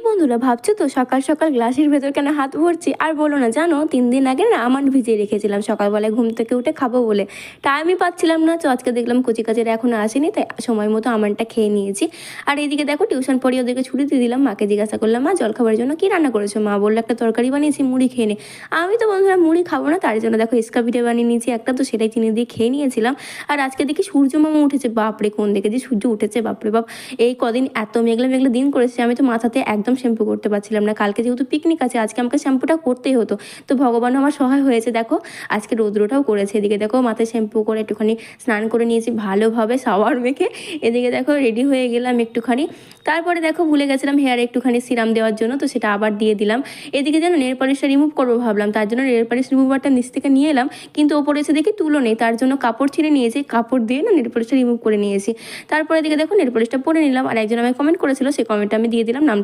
বন্ধুরা, ভাবছো তো সকাল সকাল গ্লাসের ভেতর কেন হাত ভরছি? আর বলো না, জানো 3 দিন আগে না আমন্ড ভিজিয়ে রেখেছিলাম সকালবেলায় ঘুম থেকে উঠে খাবো বলে। টাইমই পাচ্ছিলাম না, তো আজকে দেখলাম কচি কাচের এখনো আসেনি, তাই সময় মতো আমন্ডটা খেয়ে নিয়েছি। আর এইদিকে দেখো টিউশন পড়িয়ে ওদেরকে ছুটি দিয়ে দিলাম। মাকে জিজ্ঞাসা করলাম, মা জলখাবারের জন্য কি রান্না করেছো? মা বললো একটা তরকারি বানিয়েছি, মুড়ি খেয়ে নে। আমি তো বন্ধুরা মুড়ি খাবো না, তার জন্য দেখো এসকা পিঠে বানিয়ে নিয়েছি একটা, তো সেটাই চিনি দিয়ে খেয়ে নিয়েছিলাম। আর আজকে দেখি সূর্য মামা উঠেছে, বাপরে কোন দেখে যে সূর্য উঠেছে, বাপরে বাপ। এই কদিন এত মেঘলা মেঘলা দিন করেছে, আমি তো মাথাতে একদম শ্যাম্পু করতে পারছিলাম না। কালকে যেহেতু পিকনিক আছে, আজকে আমাকে শ্যাম্পুটা করতেই হতো, তো ভগবান আমার সহায় হয়েছে। দেখো আজকে রৌদ্রটাও করেছে। এদিকে দেখো মাথায় শ্যাম্পু করে একটুখানি স্নান করে নিয়েছি ভালোভাবে শাওয়ার মেখে। এদিকে দেখো রেডি হয়ে গেলাম একটুখানি। তারপরে দেখো ভুলে গেছিলাম হেয়ারে একটুখানি সিরাম দেওয়ার জন্য, তো সেটা আবার দিয়ে দিলাম। এদিকে যেন নেল পালিশটা রিমুভ করবো ভাবলাম, তার জন্য নেল পালিশ রিমুভারটা নিচ থেকে নিয়ে এলাম, কিন্তু ওপরে এসে দেখি তুলো নেই, তার জন্য কাপড় ছিঁড়ে নিয়েছি, কাপড় দিয়ে না নেল পালিশটা রিমুভ করে নিয়েছি। তারপরে এদিকে দেখো নেল পালিশটা পরে নিলাম। আর একজন আমায় কমেন্ট করেছিল, সেই কমেন্টটা আমি দিয়ে দিলাম, নাম